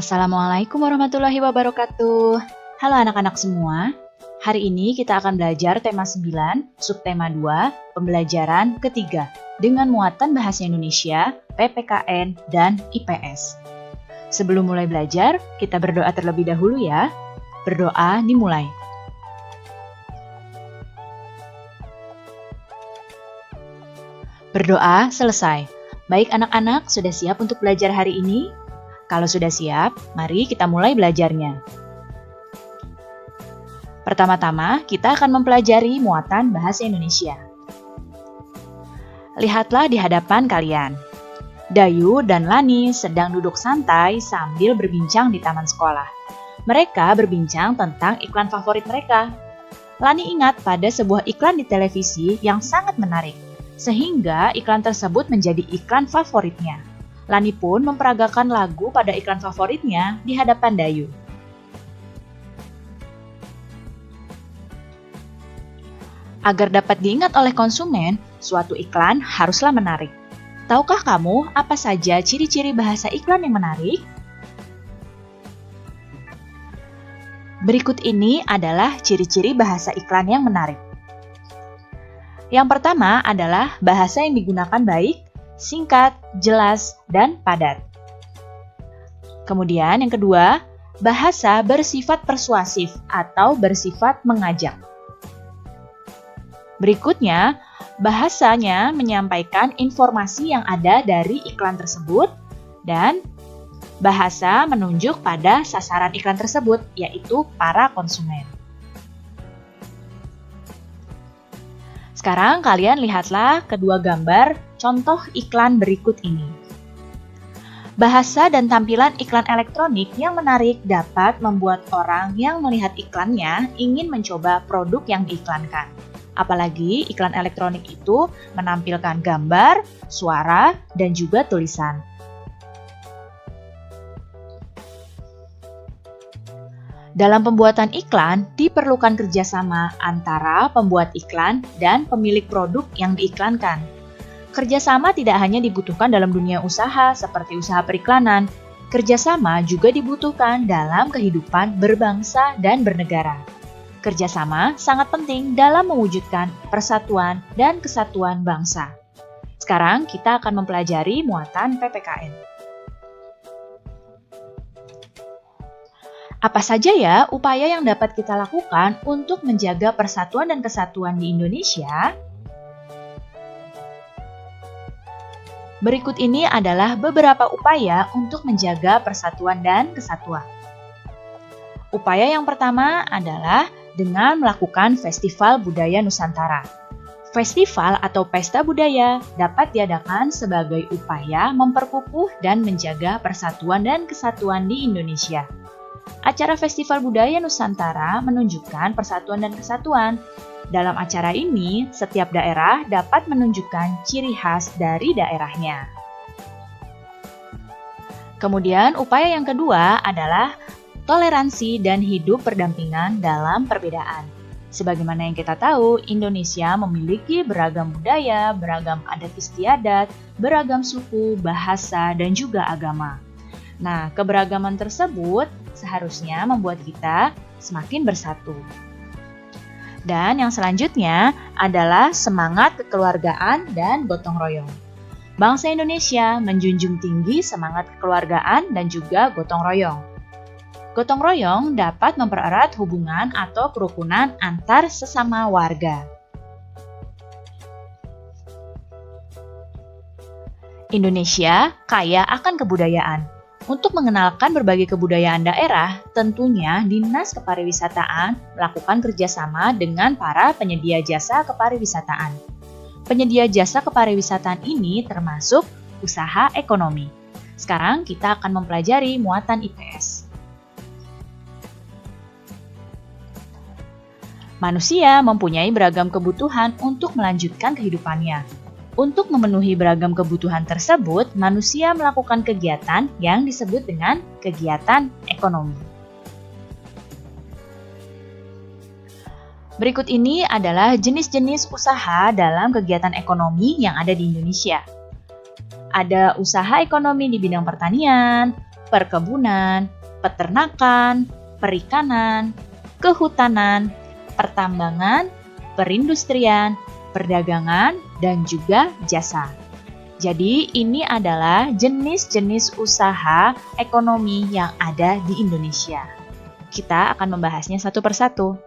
Assalamualaikum warahmatullahi wabarakatuh. Halo anak-anak semua. Hari ini kita akan belajar tema 9, subtema 2, pembelajaran ketiga dengan muatan bahasa Indonesia, PPKN, dan IPS. Sebelum mulai belajar, kita berdoa terlebih dahulu ya. Berdoa dimulai. Berdoa selesai. Baik anak-anak, sudah siap untuk belajar hari ini? Kalau sudah siap, mari kita mulai belajarnya. Pertama-tama, kita akan mempelajari muatan bahasa Indonesia. Lihatlah di hadapan kalian. Dayu dan Lani sedang duduk santai sambil berbincang di taman sekolah. Mereka berbincang tentang iklan favorit mereka. Lani ingat pada sebuah iklan di televisi yang sangat menarik, sehingga iklan tersebut menjadi iklan favoritnya. Lani pun memperagakan lagu pada iklan favoritnya di hadapan Dayu. Agar dapat diingat oleh konsumen, suatu iklan haruslah menarik. Tahukah kamu apa saja ciri-ciri bahasa iklan yang menarik? Berikut ini adalah ciri-ciri bahasa iklan yang menarik. Yang pertama adalah bahasa yang digunakan baik, singkat, jelas, dan padat. Kemudian yang kedua, bahasa bersifat persuasif atau bersifat mengajak. Berikutnya, bahasanya menyampaikan informasi yang ada dari iklan tersebut dan bahasa menunjuk pada sasaran iklan tersebut, yaitu para konsumen. Sekarang kalian lihatlah kedua gambar contoh iklan berikut ini. Bahasa dan tampilan iklan elektronik yang menarik dapat membuat orang yang melihat iklannya ingin mencoba produk yang diiklankan. Apalagi iklan elektronik itu menampilkan gambar, suara, dan juga tulisan. Dalam pembuatan iklan, diperlukan kerjasama antara pembuat iklan dan pemilik produk yang diiklankan. Kerjasama tidak hanya dibutuhkan dalam dunia usaha seperti usaha periklanan, kerjasama juga dibutuhkan dalam kehidupan berbangsa dan bernegara. Kerjasama sangat penting dalam mewujudkan persatuan dan kesatuan bangsa. Sekarang kita akan mempelajari muatan PPKN. Apa saja ya upaya yang dapat kita lakukan untuk menjaga persatuan dan kesatuan di Indonesia? Berikut ini adalah beberapa upaya untuk menjaga persatuan dan kesatuan. Upaya yang pertama adalah dengan melakukan Festival Budaya Nusantara. Festival atau pesta budaya dapat diadakan sebagai upaya memperkukuh dan menjaga persatuan dan kesatuan di Indonesia. Acara Festival Budaya Nusantara menunjukkan persatuan dan kesatuan. Dalam acara ini, setiap daerah dapat menunjukkan ciri khas dari daerahnya. Kemudian, upaya yang kedua adalah toleransi dan hidup berdampingan dalam perbedaan. Sebagaimana yang kita tahu, Indonesia memiliki beragam budaya, beragam adat istiadat, beragam suku, bahasa, dan juga agama. Nah, keberagaman tersebut seharusnya membuat kita semakin bersatu. Dan yang selanjutnya adalah semangat kekeluargaan dan gotong royong. Bangsa Indonesia menjunjung tinggi semangat kekeluargaan dan juga gotong royong. Gotong royong dapat mempererat hubungan atau kerukunan antar sesama warga. Indonesia kaya akan kebudayaan. Untuk mengenalkan berbagai kebudayaan daerah, tentunya Dinas Kepariwisataan melakukan kerjasama dengan para penyedia jasa kepariwisataan. Penyedia jasa kepariwisataan ini termasuk usaha ekonomi. Sekarang kita akan mempelajari muatan IPS. Manusia mempunyai beragam kebutuhan untuk melanjutkan kehidupannya. Untuk memenuhi beragam kebutuhan tersebut, manusia melakukan kegiatan yang disebut dengan kegiatan ekonomi. Berikut ini adalah jenis-jenis usaha dalam kegiatan ekonomi yang ada di Indonesia. Ada usaha ekonomi di bidang pertanian, perkebunan, peternakan, perikanan, kehutanan, pertambangan, perindustrian, perdagangan, dan juga jasa. Jadi, ini adalah jenis-jenis usaha ekonomi yang ada di Indonesia. Kita akan membahasnya satu persatu.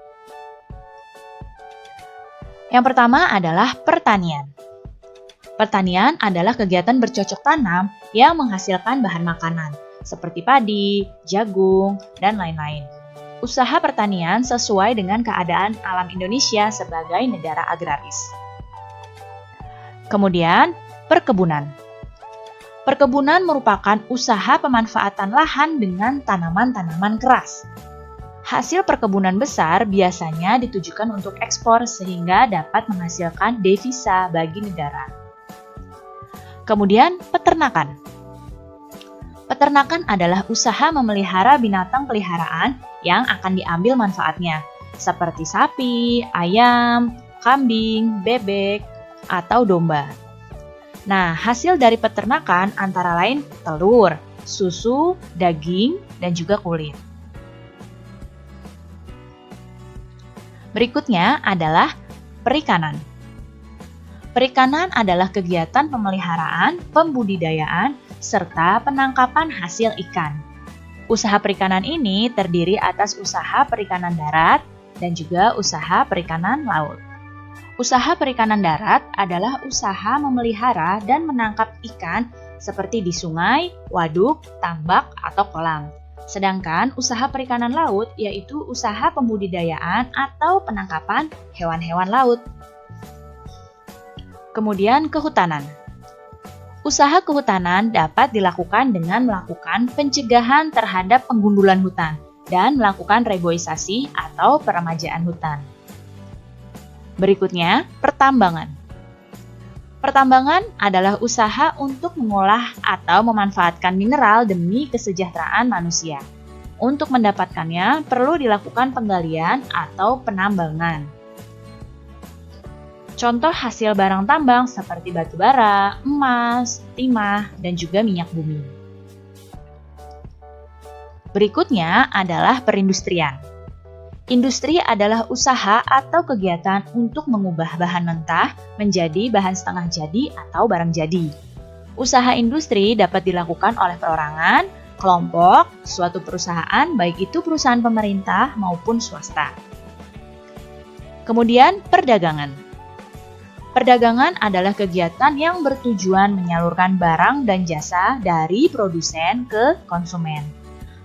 Yang pertama adalah pertanian. Pertanian adalah kegiatan bercocok tanam yang menghasilkan bahan makanan, seperti padi, jagung, dan lain-lain. Usaha pertanian sesuai dengan keadaan alam Indonesia sebagai negara agraris. Kemudian, perkebunan. Perkebunan merupakan usaha pemanfaatan lahan dengan tanaman-tanaman keras. Hasil perkebunan besar biasanya ditujukan untuk ekspor sehingga dapat menghasilkan devisa bagi negara. Kemudian, peternakan. Peternakan adalah usaha memelihara binatang peliharaan yang akan diambil manfaatnya, seperti sapi, ayam, kambing, bebek, atau domba. Nah, hasil dari peternakan antara lain telur, susu, daging, dan juga kulit. Berikutnya adalah perikanan. Perikanan adalah kegiatan pemeliharaan, pembudidayaan, serta penangkapan hasil ikan. Usaha perikanan ini terdiri atas usaha perikanan darat dan juga usaha perikanan laut. Usaha perikanan darat adalah usaha memelihara dan menangkap ikan seperti di sungai, waduk, tambak, atau kolam. Sedangkan usaha perikanan laut yaitu usaha pembudidayaan atau penangkapan hewan-hewan laut. Kemudian kehutanan. Usaha kehutanan dapat dilakukan dengan melakukan pencegahan terhadap penggundulan hutan dan melakukan reboisasi atau peremajaan hutan. Berikutnya, pertambangan. Pertambangan adalah usaha untuk mengolah atau memanfaatkan mineral demi kesejahteraan manusia. Untuk mendapatkannya, perlu dilakukan penggalian atau penambangan. Contoh hasil barang tambang seperti batu bara, emas, timah, dan juga minyak bumi. Berikutnya adalah perindustrian. Industri adalah usaha atau kegiatan untuk mengubah bahan mentah menjadi bahan setengah jadi atau barang jadi. Usaha industri dapat dilakukan oleh perorangan, kelompok, suatu perusahaan, baik itu perusahaan pemerintah maupun swasta. Kemudian, perdagangan. Perdagangan adalah kegiatan yang bertujuan menyalurkan barang dan jasa dari produsen ke konsumen.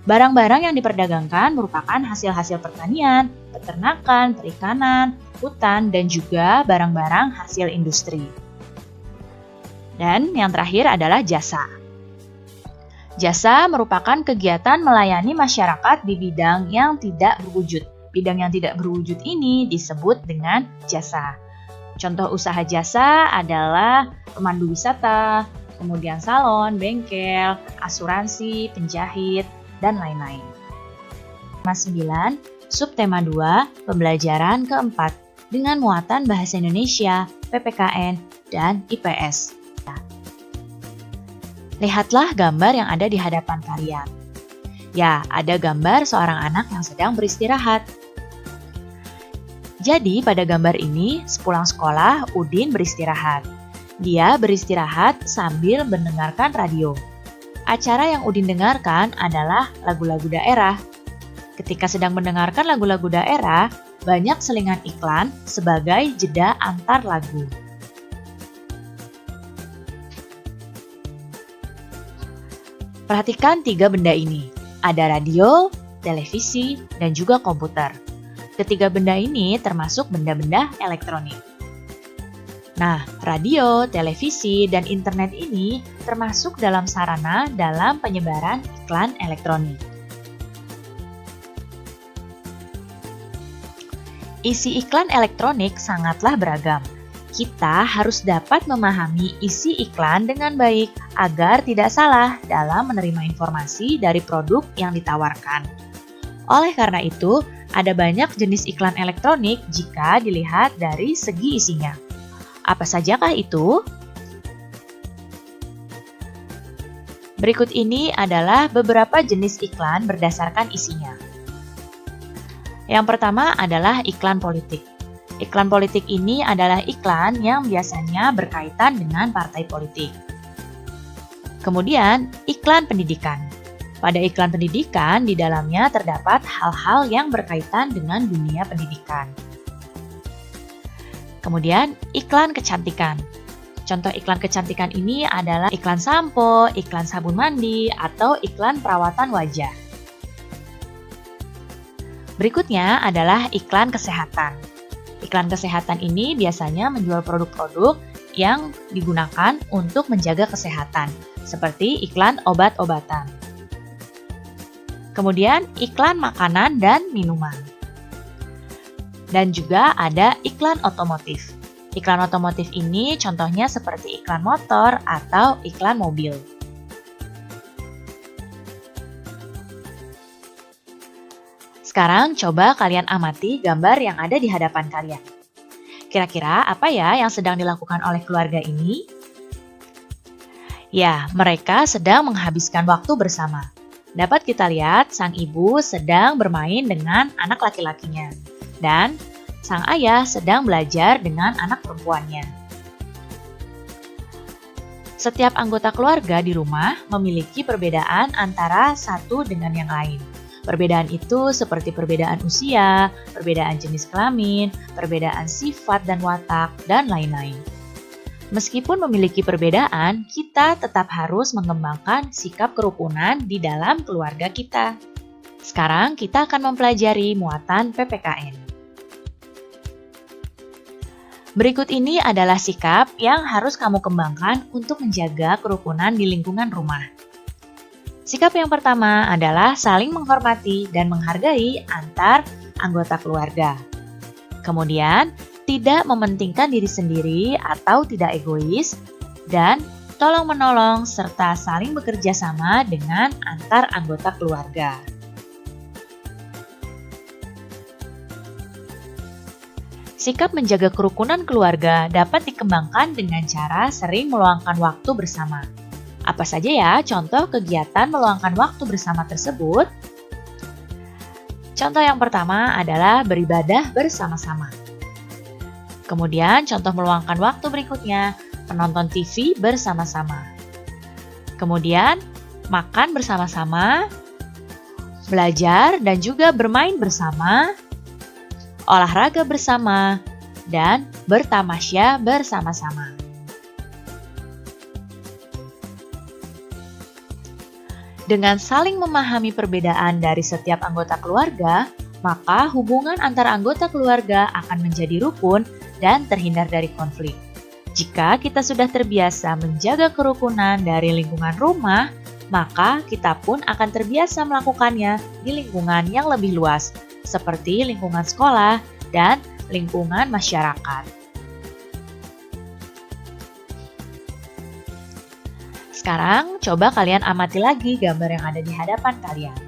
Barang-barang yang diperdagangkan merupakan hasil-hasil pertanian, peternakan, perikanan, hutan, dan juga barang-barang hasil industri. Dan yang terakhir adalah jasa. Jasa merupakan kegiatan melayani masyarakat di bidang yang tidak berwujud. Bidang yang tidak berwujud ini disebut dengan jasa. Contoh usaha jasa adalah pemandu wisata, kemudian salon, bengkel, asuransi, penjahit, dan lain-lain. Tema 9, subtema 2, pembelajaran keempat, dengan muatan Bahasa Indonesia, PPKN, dan IPS. Lihatlah gambar yang ada di hadapan kalian. Ya, ada gambar seorang anak yang sedang beristirahat. Jadi, pada gambar ini, sepulang sekolah, Udin beristirahat. Dia beristirahat sambil mendengarkan radio. Acara yang Udin dengarkan adalah lagu-lagu daerah. Ketika sedang mendengarkan lagu-lagu daerah, banyak selingan iklan sebagai jeda antar lagu. Perhatikan 3 benda ini. Ada radio, televisi, dan juga komputer. Ketiga benda ini termasuk benda-benda elektronik. Nah, radio, televisi, dan internet ini termasuk dalam sarana dalam penyebaran iklan elektronik. Isi iklan elektronik sangatlah beragam. Kita harus dapat memahami isi iklan dengan baik agar tidak salah dalam menerima informasi dari produk yang ditawarkan. Oleh karena itu, ada banyak jenis iklan elektronik jika dilihat dari segi isinya. Apa sajakah itu? Berikut ini adalah beberapa jenis iklan berdasarkan isinya. Yang pertama adalah iklan politik. Iklan politik ini adalah iklan yang biasanya berkaitan dengan partai politik. Kemudian, iklan pendidikan. Pada iklan pendidikan, di dalamnya terdapat hal-hal yang berkaitan dengan dunia pendidikan. Kemudian, iklan kecantikan. Contoh iklan kecantikan ini adalah iklan sampo, iklan sabun mandi, atau iklan perawatan wajah. Berikutnya adalah iklan kesehatan. Iklan kesehatan ini biasanya menjual produk-produk yang digunakan untuk menjaga kesehatan, seperti iklan obat-obatan. Kemudian iklan makanan dan minuman. Dan juga ada iklan otomotif. Iklan otomotif ini contohnya seperti iklan motor atau iklan mobil. Sekarang coba kalian amati gambar yang ada di hadapan kalian. Kira-kira apa ya yang sedang dilakukan oleh keluarga ini? Ya, mereka sedang menghabiskan waktu bersama. Dapat kita lihat sang ibu sedang bermain dengan anak laki-lakinya. Dan sang ayah sedang belajar dengan anak perempuannya. Setiap anggota keluarga di rumah memiliki perbedaan antara satu dengan yang lain. Perbedaan itu seperti perbedaan usia, perbedaan jenis kelamin, perbedaan sifat dan watak, dan lain-lain. Meskipun memiliki perbedaan, kita tetap harus mengembangkan sikap kerukunan di dalam keluarga kita. Sekarang kita akan mempelajari muatan PPKN. Berikut ini adalah sikap yang harus kamu kembangkan untuk menjaga kerukunan di lingkungan rumah. Sikap yang pertama adalah saling menghormati dan menghargai antar anggota keluarga. Kemudian, tidak mementingkan diri sendiri atau tidak egois, dan tolong-menolong serta saling bekerja sama dengan antar anggota keluarga. Sikap menjaga kerukunan keluarga dapat dikembangkan dengan cara sering meluangkan waktu bersama. Apa saja ya contoh kegiatan meluangkan waktu bersama tersebut? Contoh yang pertama adalah beribadah bersama-sama. Kemudian contoh meluangkan waktu berikutnya, menonton TV bersama-sama. Kemudian makan bersama-sama, belajar dan juga bermain bersama, olahraga bersama, dan bertamasya bersama-sama. Dengan saling memahami perbedaan dari setiap anggota keluarga, maka hubungan antara anggota keluarga akan menjadi rukun dan terhindar dari konflik. Jika kita sudah terbiasa menjaga kerukunan dari lingkungan rumah, maka kita pun akan terbiasa melakukannya di lingkungan yang lebih luas, seperti lingkungan sekolah dan lingkungan masyarakat. Sekarang, coba kalian amati lagi gambar yang ada di hadapan kalian.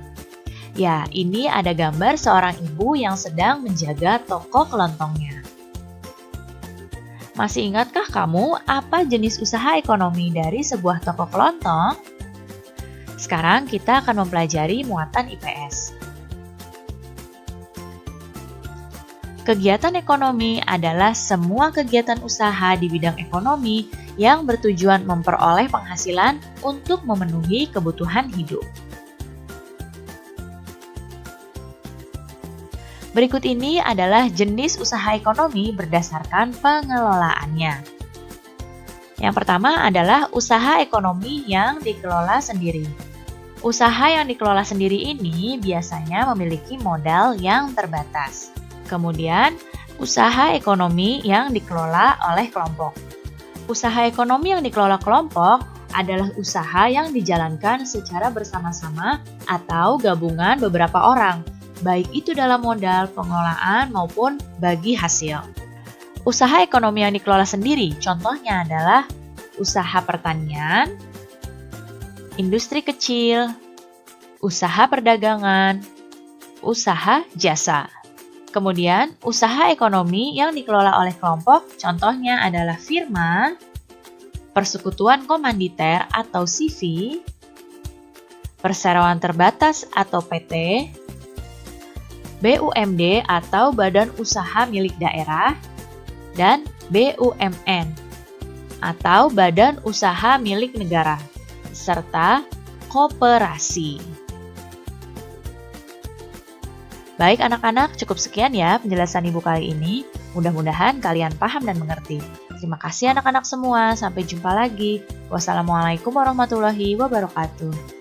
Ya, ini ada gambar seorang ibu yang sedang menjaga toko kelontongnya. Masih ingatkah kamu apa jenis usaha ekonomi dari sebuah toko kelontong? Sekarang kita akan mempelajari muatan IPS. Kegiatan ekonomi adalah semua kegiatan usaha di bidang ekonomi yang bertujuan memperoleh penghasilan untuk memenuhi kebutuhan hidup. Berikut ini adalah jenis usaha ekonomi berdasarkan pengelolaannya. Yang pertama adalah usaha ekonomi yang dikelola sendiri. Usaha yang dikelola sendiri ini biasanya memiliki modal yang terbatas. Kemudian, usaha ekonomi yang dikelola oleh kelompok. Usaha ekonomi yang dikelola kelompok adalah usaha yang dijalankan secara bersama-sama atau gabungan beberapa orang, baik itu dalam modal, pengelolaan, maupun bagi hasil. Usaha ekonomi yang dikelola sendiri, contohnya adalah usaha pertanian, industri kecil, usaha perdagangan, usaha jasa. Kemudian, usaha ekonomi yang dikelola oleh kelompok, contohnya adalah firma, persekutuan komanditer atau CV, perseroan terbatas atau PT, BUMD atau Badan Usaha Milik Daerah, dan BUMN atau Badan Usaha Milik Negara, serta koperasi. Baik anak-anak, cukup sekian ya penjelasan Ibu kali ini. Mudah-mudahan kalian paham dan mengerti. Terima kasih anak-anak semua, sampai jumpa lagi. Wassalamualaikum warahmatullahi wabarakatuh.